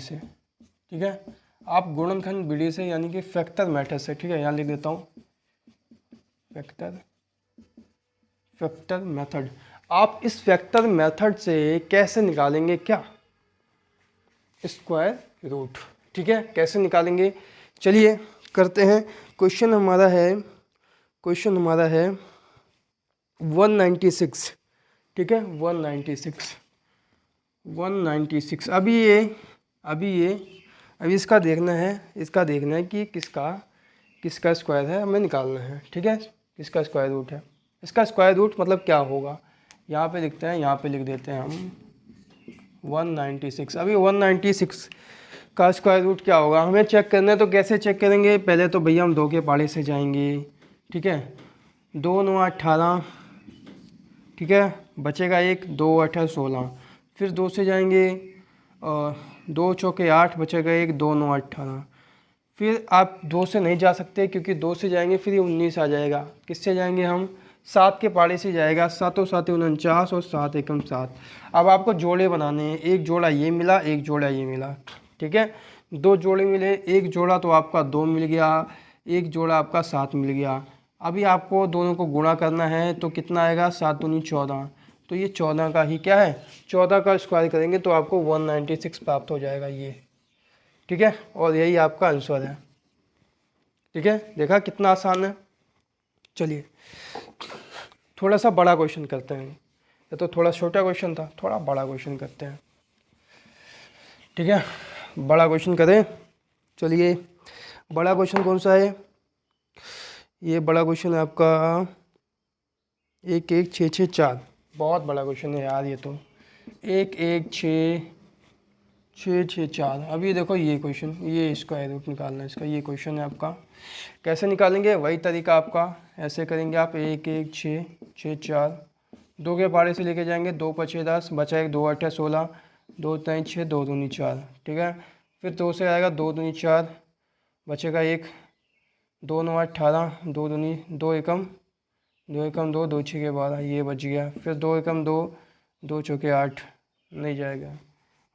से, ठीक है। आप गुणनखंड विधि से यानी कि फैक्टर मेथड से, ठीक है। यहाँ लिख देता हूँ फैक्टर मेथड। आप इस फैक्टर मेथड से कैसे निकालेंगे, क्या, स्क्वायर रूट, ठीक है। कैसे निकालेंगे, चलिए करते हैं। क्वेश्चन हमारा है 196, ठीक है। 196 अभी इसका देखना है कि किसका स्क्वायर है, हमें निकालना है, ठीक है। किसका स्क्वायर रूट है, इसका स्क्वायर रूट मतलब क्या होगा, यहाँ पे लिखते हैं, यहाँ पे लिख देते हैं हम 196। अभी 196 का स्क्वायर रूट क्या होगा हमें चेक करना है। तो कैसे चेक करेंगे, पहले तो भैया हम 2 के पाड़े से जाएंगे, ठीक है। 2 9 18, ठीक है, बचेगा 1, 2 8 16, फिर 2 से जाएंगे, 2 चौके 8, बचेगा 1, 2 9 18। फिर आप 2 से नहीं जा सकते, क्योंकि 2 से जाएंगे फिर ये 19 आ जाएगा। किससे जाएंगे हम, 7 के पाड़े से जाएगा, 7 7 49 और 7 एकम 7। अब आपको जोड़े बनाने हैं, एक जोड़ा ये मिला, एक जोड़ा ये मिला, ठीक है। 2 जोड़े मिले, एक जोड़ा तो आपका 2 मिल गया, एक जोड़ा आपका 7 मिल गया। अभी आपको दोनों को गुणा करना है, तो कितना आएगा, 7 दूनी 14, तो ये 14 का ही क्या है, 14 का स्क्वायर करेंगे तो आपको 196 प्राप्त हो जाएगा ये, ठीक है। और यही आपका आंसर है, ठीक है। देखा कितना आसान है। चलिए थोड़ा सा बड़ा क्वेश्चन करते हैं, ये तो थोड़ा छोटा क्वेश्चन था, थोड़ा बड़ा क्वेश्चन करते हैं, ठीक है। बड़ा क्वेश्चन करें, चलिए बड़ा क्वेश्चन कौन सा है, ये बड़ा क्वेश्चन है आपका 1 1 6 6 4। बहुत बड़ा क्वेश्चन है यार ये तो, 1 1 6 6 6 4। अभी देखो ये क्वेश्चन, ये स्क्वायर रूट निकालना है इसका, ये क्वेश्चन है आपका। कैसे निकालेंगे, वही तरीका आपका, ऐसे करेंगे आप 1 1 6 6 4, 2 के पाड़े से लेके जाएंगे, 2 5 10, बचा 1, 2 8 16, 2 3 6, 2 दूनी 4, ठीक है। फिर 2 से आएगा, 2 दूनी 4, बचेगा 1, 2 9 18, 2 दूनी 2 एकम 2 2 6 के 12, ये बच गया। फिर 2 एकम 2, 2 चौके 8, नहीं जाएगा।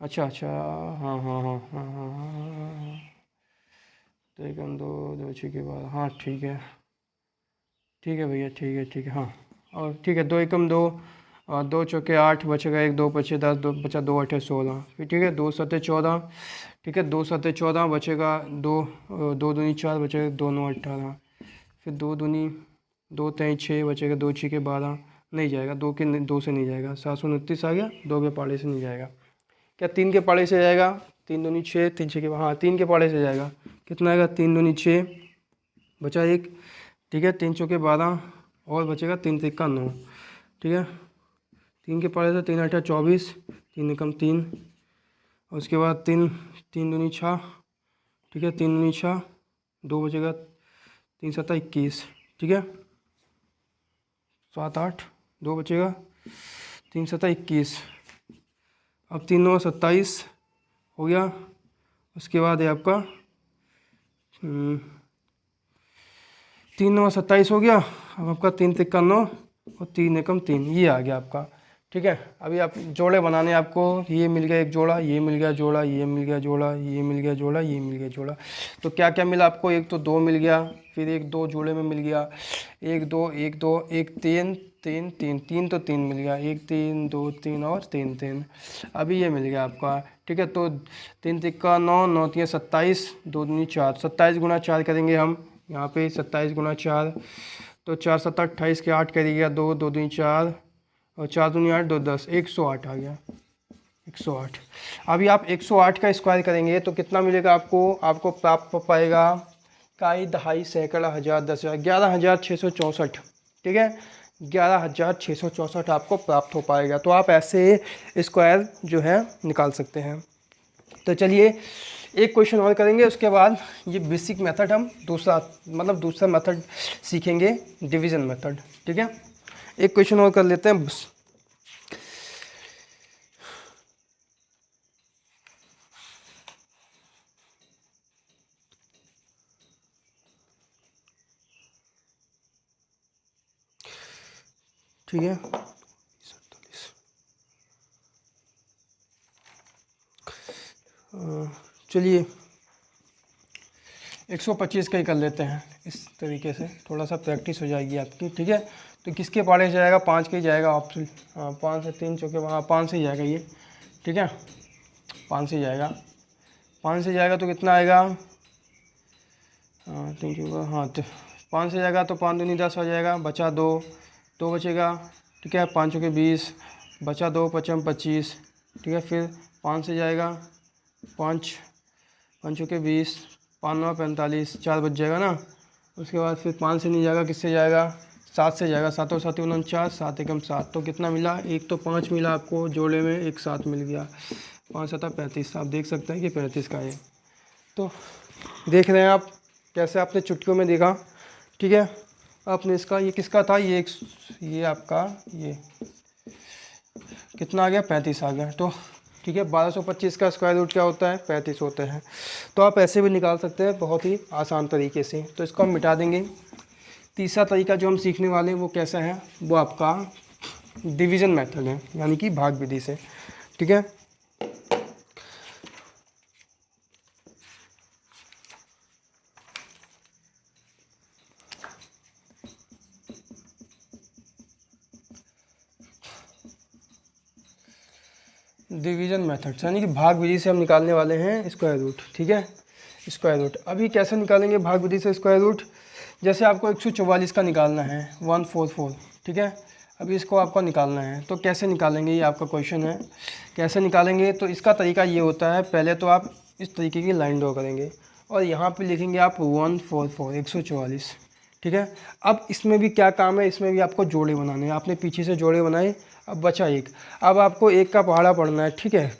अच्छा हाँ हाँ हाँ हाँ हाँ हाँ, 2 एकम 2, 2 6 के 12, हाँ ठीक है भैया, ठीक है हाँ। और ठीक है, 2 एकम 2, 2 चौके 8, बचेगा 1, 2 5 10, 2 बचा 2 8 16, फिर ठीक है 2 7 14, ठीक है 2 7 14, बचेगा 2, 2 दूनी 4, बचेगा 2 9 18, फिर 2 दूनी 2 3 6, बचेगा 2 6 के 12, नहीं जाएगा, 2 से नहीं जाएगा, 729 आ गया, 2 के पाड़े से नहीं जाएगा। क्या 3 के पाड़े से जाएगा, 3 दूनी 6, 3 6 के, हाँ 3 के पाड़े से जाएगा, कितना आएगा, 3 दूनी 6, बचा 1, ठीक है 3 चौके 12, और बचेगा 3 तिक्का 9, ठीक है। 3 के पाड़े से 3 8 24, 3 एकम 3, और उसके बाद 3 दूनी 6, ठीक है 3 दूनी 6, 2 बचेगा, 3 7 21, ठीक है 7 8, 2 बचेगा, 3 7 21, अब 3 9 27 हो गया, उसके बाद है आपका 3 9 27 हो गया। अब आपका 3 तिक्का 9 और 3 एकम 3, ये आ गया आपका। ठीक है, अभी आप जोड़े बनाने आपको, ये मिल गया एक जोड़ा, ये मिल गया जोड़ा, ये मिल गया जोड़ा, ये मिल गया जोड़ा, ये मिल गया जोड़ा। तो क्या क्या मिला आपको, एक तो 2 मिल गया, फिर एक 2 जोड़े में मिल गया, एक 2 1 2 1 3 3 3 3, तो 3 मिल गया, 1 3 2 3 और 3 3, अभी ये मिल गया आपका। ठीक है, तो 3 तिक्का 9 9 3 27, 2 दूनी 4, 27 गुना 4 करेंगे हम यहाँ पे, 27 गुना 4, तो 4 7 28 के 8 करिएगा, 2 2 दूनी 4 और 4 दूनी 8 2 10, 108 आ गया, 108। अभी आप 108 का स्क्वायर करेंगे तो कितना मिलेगा आपको, आपको प्राप्त हो पाएगा काई दहाई सैकड़ा हज़ार 10,000, 11,664। ठीक है, 11,664 आपको प्राप्त हो पाएगा। तो आप ऐसे स्क्वायर जो है निकाल सकते हैं। तो चलिए एक क्वेश्चन और करेंगे, उसके बाद ये बेसिक मेथड हम दूसरा मेथड सीखेंगे, डिवीज़न मेथड। ठीक है, एक क्वेश्चन और कर लेते हैं बस। ठीक है, चलिए 125 का ही कर लेते हैं, इस तरीके से थोड़ा सा प्रैक्टिस हो जाएगी आपकी। ठीक है, तो किसके पारे जाएगा, 5 के ही जाएगा ऑप्शन। हाँ, 5 से 3 चौके, हाँ 5 से ही जाएगा ये। ठीक है, 5 से जाएगा, 5 से जाएगा तो कितना आएगा, हाँ 3 चौका, हाँ तो 5 से जाएगा तो 5 दूनी 10 हो जाएगा, बचा 2 2 बचेगा। ठीक है, 5 चौके 20, बचा 2 पचम 25। ठीक है, फिर 5 से जाएगा, 5 5 चौके 20, 5 9 45, 4 बच जाएगा ना। उसके बाद फिर 5 से नहीं जाएगा, किससे जाएगा, 7 से जाएगा, 7 और 7 49, 7 एकम 7, तो कितना मिला, एक तो 5 मिला आपको जोड़े में, एक 7 मिल गया, 5 7 35। आप देख सकते हैं कि 35 का है। तो देख रहे हैं आप कैसे आपने चुटकियों में देखा। ठीक है, आपने इसका, ये किसका था, ये आपका, ये कितना आ गया, 35 आ गया। तो ठीक है, 1225 का स्क्वायर रूट क्या होता है, 35 होते हैं। तो आप ऐसे भी निकाल सकते हैं बहुत ही आसान तरीके से। तो इसको हम मिटा देंगे। तीसरा तरीका जो हम सीखने वाले हैं वो कैसा है, वो आपका डिवीज़न मेथड है, यानी कि भाग विधि से। ठीक है, डिवीज़न मेथड यानी कि भाग विधि से हम निकालने वाले हैं स्क्वायर रूट। ठीक है, स्क्वायर रूट अभी कैसे निकालेंगे भाग विधि से स्क्वायर रूट, जैसे आपको 144 का निकालना है, 144। ठीक है, अभी इसको आपको निकालना है, तो कैसे निकालेंगे, ये आपका क्वेश्चन है, कैसे निकालेंगे। तो इसका तरीका ये होता है, पहले तो आप इस तरीके की लाइन ड्रॉ करेंगे और यहाँ पे लिखेंगे आप 144, 144। ठीक है, अब इसमें भी क्या काम है, इसमें भी आपको जोड़े बनाने हैं। आपने पीछे से जोड़े बनाए, अब बचा एक। अब आपको एक का पहाड़ा पढ़ना है। ठीक है,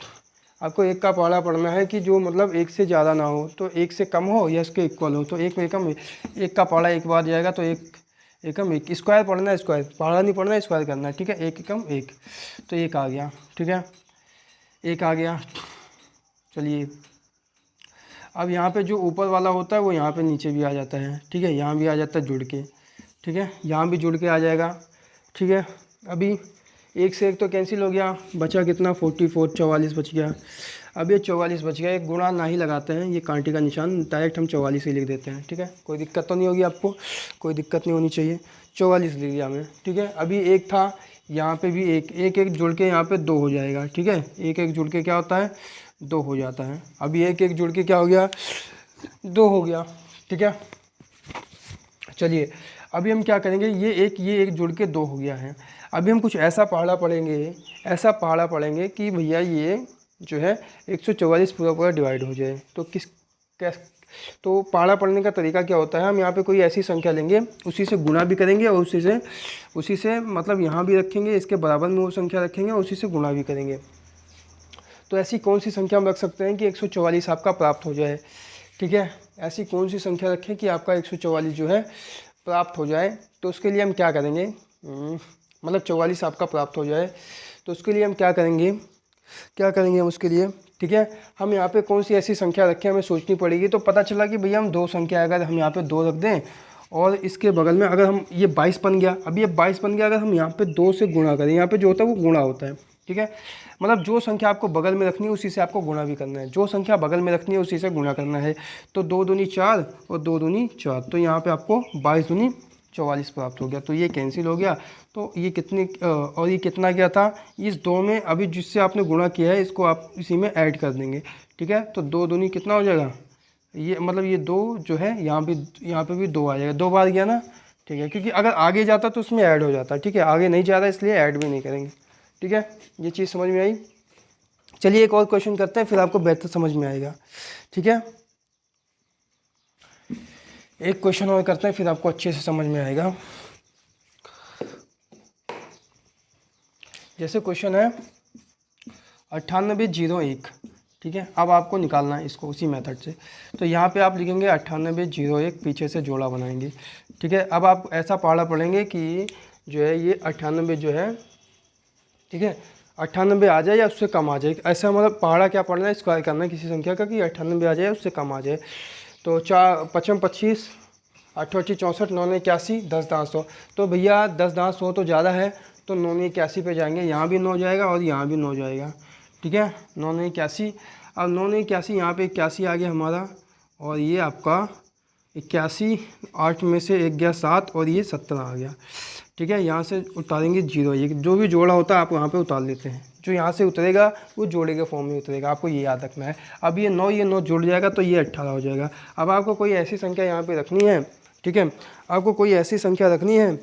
आपको एक का पहाड़ा पढ़ना है कि जो मतलब एक से ज़्यादा ना हो, तो एक से कम हो या इसके इक्वल हो। तो एक में एकम, एक का पहाड़ा एक बार जाएगा, तो एक एकम एक, स्क्वायर पढ़ना है, स्क्वायर पहाड़ा नहीं पढ़ना है, स्क्वायर करना है। ठीक है, एक एकम एक, तो एक आ गया। ठीक है, एक आ गया। चलिए अब यहाँ पे जो ऊपर वाला होता है वो यहाँ पे नीचे भी आ जाता है। ठीक है, यहाँ भी आ जाता है जुड़ के। ठीक है, यहाँ भी जुड़ के आ जाएगा। ठीक है, अभी एक से एक तो कैंसिल हो गया, बचा कितना, 44, 44 बच गया। अब ये 44 बच गया, एक गुणा ना ही लगाते हैं, ये कांटे का निशान डायरेक्ट हम 44 ही लिख देते हैं। ठीक है, कोई दिक्कत तो नहीं होगी आपको, कोई दिक्कत नहीं होनी चाहिए। 44 लिख दिया हमने। ठीक है, अभी एक था, यहाँ पे भी एक एक जुड़ के यहाँ पे 2 हो जाएगा। ठीक है, एक एक जुड़ के क्या होता है, 2 हो जाता है। अभी एक एक जुड़ के क्या हो गया, 2 हो गया। ठीक है, चलिए अभी हम क्या करेंगे, ये एक जुड़ के 2 हो गया है। अभी हम कुछ ऐसा पहाड़ा पढ़ेंगे, ऐसा पहाड़ा पढ़ेंगे कि भैया ये जो है 144 पूरा पूरा डिवाइड हो जाए। तो तो पहाड़ा पढ़ने का तरीका क्या होता है, हम यहाँ पे कोई ऐसी संख्या लेंगे, उसी से गुणा भी करेंगे और उसी से मतलब यहाँ भी रखेंगे, इसके बराबर में वो संख्या रखेंगे और उसी से गुणा भी करेंगे। तो ऐसी कौन सी संख्या हम रख सकते हैं कि 144 आपका प्राप्त हो जाए। ठीक है, ऐसी कौन सी संख्या रखें कि आपका 144 जो है प्राप्त हो जाए। तो उसके लिए हम क्या करेंगे, मतलब 44 आपका प्राप्त हो जाए, तो उसके लिए हम क्या करेंगे हम उसके लिए ठीक है। हम यहाँ पे कौन सी ऐसी संख्या रखें, हमें सोचनी पड़ेगी। तो पता चला कि भैया हम दो संख्या, अगर हम यहाँ पे 2 रख दें और इसके बगल में अगर हम ये 22 बन गया, अब ये 22 बन गया, अगर हम यहाँ पे 2 से गुणा करें, यहाँ पे जो होता है वो गुणा होता है, ठीक है। मतलब जो संख्या आपको बगल में रखनी है उसी से आपको गुणा भी करना है, जो संख्या बगल में रखनी है उसी से गुणा करना है। तो 2 दूनी 4 और 2 दूनी 4, तो यहाँ पे आपको 22 दूनी 44 प्राप्त हो गया। तो ये कैंसिल हो गया। तो ये कितने और ये कितना क्या था, इस 2 में अभी जिससे आपने गुणा किया है इसको आप इसी में ऐड कर देंगे, ठीक है। तो 2 दूनी कितना हो जाएगा, ये मतलब ये 2 जो है यहाँ पे भी 2 आ जाएगा, 2 बार गया ना, ठीक है। क्योंकि अगर आगे जाता तो उसमें ऐड हो जाता, ठीक है। आगे नहीं जा रहा इसलिए ऐड भी नहीं करेंगे, ठीक है। ये चीज़ समझ में आई। चलिए एक और क्वेश्चन करते हैं, फिर आपको बेहतर समझ में आएगा, ठीक है। एक क्वेश्चन और करते हैं, फिर आपको अच्छे से समझ में आएगा। जैसे क्वेश्चन है 9801, ठीक है। अब आपको निकालना है इसको उसी मेथड से। तो यहाँ पे आप लिखेंगे 9801, पीछे से जोड़ा बनाएंगे, ठीक है। अब आप ऐसा पहाड़ा पढ़ेंगे कि जो है ये 98 जो है, ठीक है, 98 आ जाए या उससे कम आ जाए, ऐसा मतलब पहाड़ा क्या पढ़ना है, स्क्वायर करना है किसी संख्या का कि 98 आ जाए उससे कम आ जाए। तो 4 55 25 8 8 64 9 81 10 दाँत 100। तो भैया 10 दाँत 100 तो ज़्यादा है, तो 9 81 पे जाएंगे, यहाँ भी 9 जाएगा और यहाँ भी 9 जाएगा, ठीक है। 9 81, अब 9 81 यहाँ पे 81 आ गया हमारा, और ये आपका 81, 8 में से 1 गया 7 और ये 17 आ गया, ठीक है। यहाँ से उतारेंगे 0, ये जो भी जोड़ा होता है आप वहाँ पे उतार लेते हैं, जो यहाँ से उतरेगा वो जोड़े के फॉर्म में उतरेगा, आपको ये याद रखना है। अब ये 9 जुड़ जाएगा तो ये 18 हो जाएगा। अब आपको कोई ऐसी संख्या यहाँ पे रखनी है, ठीक है, आपको कोई ऐसी संख्या रखनी है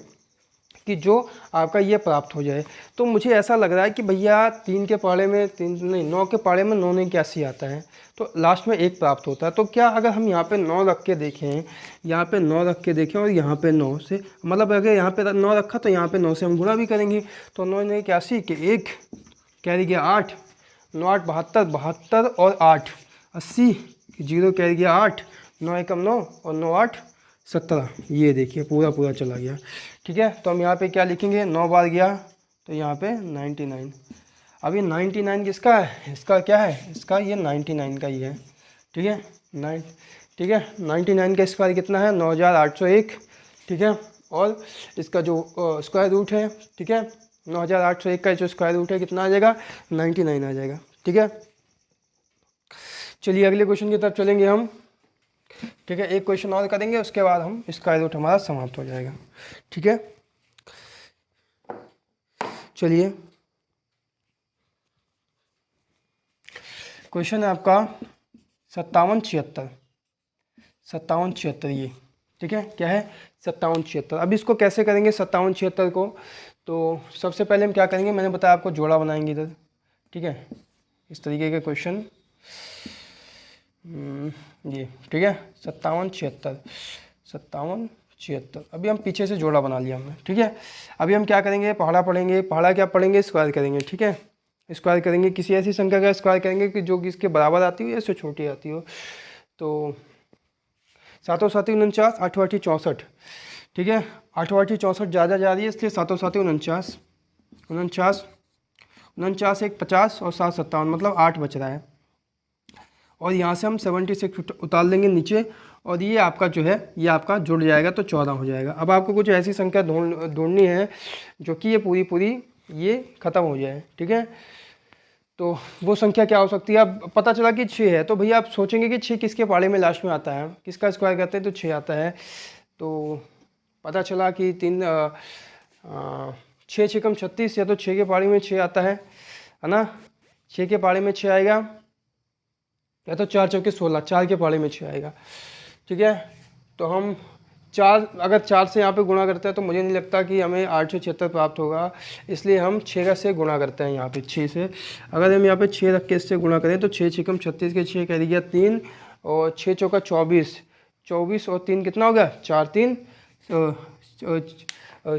कि जो आपका ये प्राप्त हो जाए। तो मुझे ऐसा लग रहा है कि भैया 3 के पहाड़े में 3 नहीं 9 के पहाड़े में 9 81 आता है, तो लास्ट में 1 प्राप्त होता है। तो क्या अगर हम यहाँ पे 9 रख के देखें, यहाँ पे 9 रख के देखें और यहाँ पे 9 से, मतलब अगर यहाँ पे 9 रखा तो यहाँ पे 9 से हम गुणा भी करेंगे। तो 9 81 के 1 कैरी गया 8, 9 8 72, 72 और 8 80, 0 कैरी गया 8, 9 एकम 9 और 9 8 17, ये देखिए पूरा चला गया, ठीक है। तो हम यहाँ पे क्या लिखेंगे, 9 बार गया तो यहाँ पे 99। अब ये 99 किसका है, इसका क्या है, इसका ये 99 का ही है, ठीक है। 99 का स्क्वायर कितना है, 9801, ठीक है। और इसका जो स्क्वायर रूट है, ठीक है, 9801 का जो स्क्वायर रूट है कितना आ जाएगा, 99 आ जाएगा, ठीक है। चलिए अगले क्वेश्चन की तरफ चलेंगे हम, ठीक है। एक क्वेश्चन और करेंगे, उसके बाद हम स्क्वायर रूट हमारा समाप्त हो जाएगा, ठीक है। चलिए क्वेश्चन है आपका 5776 ये, ठीक है। क्या है, 5776। अब इसको कैसे करेंगे 5776 को, तो सबसे पहले हम क्या करेंगे, मैंने बताया आपको जोड़ा बनाएंगे इधर, ठीक है, इस तरीके के क्वेश्चन, ये ठीक है। 5776 अभी हम पीछे से जोड़ा बना लिया हमने, ठीक है। अभी हम क्या करेंगे, पहाड़ा पढ़ेंगे, पहाड़ा क्या पढ़ेंगे, स्क्वायर करेंगे, ठीक है। स्क्वायर करेंगे, किसी ऐसी संख्या का स्क्वायर करेंगे कि जो कि इसके बराबर आती हो या इससे छोटी आती हो। तो 7 7 49, 8 8 64, ठीक है। 8 8 64 ज़्यादा जा रही है, इसलिए 7 7 49, 1 50 और 7 57, मतलब 8 बच रहा है। और यहाँ से हम 76 उतार लेंगे नीचे, और ये आपका जो है ये आपका जुड़ जाएगा तो 14 हो जाएगा। अब आपको कुछ ऐसी संख्या ढूंढनी है जो कि ये पूरी ये ख़त्म हो जाए, ठीक है। तो वो संख्या क्या हो सकती है, अब पता चला कि 6 है, तो भैया आप सोचेंगे कि 6 किसके पहाड़े में लास्ट में आता है, किसका स्क्वायर करते हैं तो 6 आता है। तो पता चला कि 6 6 कम 36, या तो 6 के पहाड़े में 6 आता है ना, 6 के पहाड़े में 6 आएगा, या तो 4 चौके 16, 4 के पहाड़े में 6 आएगा, ठीक है। तो हम 4 अगर 4 से यहाँ पे गुणा करते हैं तो मुझे नहीं लगता कि हमें 876 प्राप्त होगा, इसलिए हम 6 से गुणा करते हैं यहाँ पे 6 से। अगर हम यहाँ पे 6 रख के इससे गुणा करें तो 6 6 कम 36 के 6 कह दिया 3, और 6 चौका 24, 24 और 3 कितना हो गया 4 3,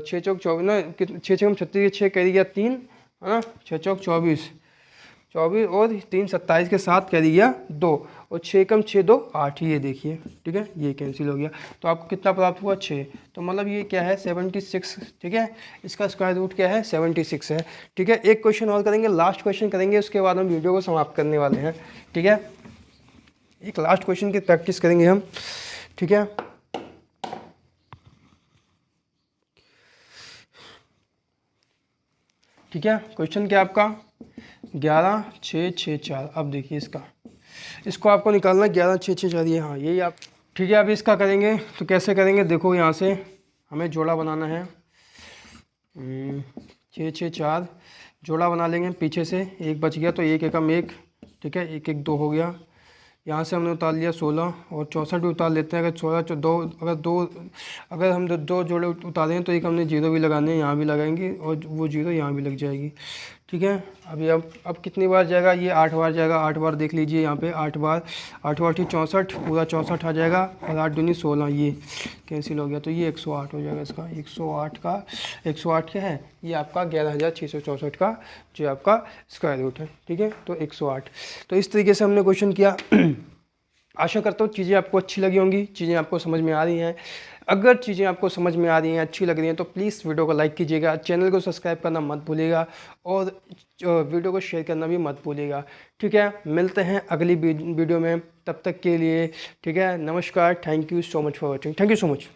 6 चौक 24 ना, 6 6 कम 36 के 6 कह दिया 3, है ना, 6 चौक 24, 24 और 3 27 के साथ कह दिया 2 और 6 कम 6 2 8, ये देखिए ठीक है, ये कैंसिल हो गया। तो आपको कितना प्राप्त हुआ 6। तो मतलब ये क्या है 76, ठीक है, इसका स्क्वायर रूट क्या है 76 है। ठीक है, एक क्वेश्चन और करेंगे, लास्ट क्वेश्चन करेंगे, उसके बाद हम वीडियो को समाप्त करने वाले हैं। ठीक है, एक लास्ट क्वेश्चन की प्रैक्टिस करेंगे हम। ठीक है, ठीक है, क्वेश्चन क्या आपका 11 6 6 4। अब देखिए इसको आपको निकालना 11 6 6 4, ये हाँ यही आप। ठीक है, अभी इसका करेंगे तो कैसे करेंगे, देखो यहाँ से हमें जोड़ा बनाना है 6 6 4 जोड़ा बना लेंगे, पीछे से एक बच गया तो एक एकम एक, ठीक है, एक एक 2 हो गया। यहाँ से हमने उतार लिया 16 और 64 भी उतार लेते हैं। अगर 16 2 अगर हम दो जोड़े उतारें तो एक हमने जीरो भी लगाने हैं, यहाँ भी लगाएंगे और वो जीरो यहाँ भी लग जाएगी। ठीक है, अभी अब कितनी बार जाएगा, ये 8 बार जाएगा। 8 बार देख लीजिए यहाँ पे 8 बार, 8 बार 64, पूरा 64 आ जाएगा और 8 दूनी 16, ये कैंसिल हो गया तो ये 108 हो जाएगा। इसका 108 क्या है, ये आपका 11,664 का जो आपका स्क्वायर रूट है। ठीक है, तो 108। तो इस तरीके से हमने क्वेश्चन किया। आशा करता हूँ चीज़ें आपको अच्छी लगी होंगी, चीज़ें आपको समझ में आ रही हैं। अगर चीज़ें आपको समझ में आ रही हैं, अच्छी लग रही हैं, तो प्लीज़ वीडियो को लाइक कीजिएगा, चैनल को सब्सक्राइब करना मत भूलिएगा और वीडियो को शेयर करना भी मत भूलिएगा। ठीक है, मिलते हैं अगली वीडियो में, तब तक के लिए ठीक है, नमस्कार, thank you so much for watching, thank you so much.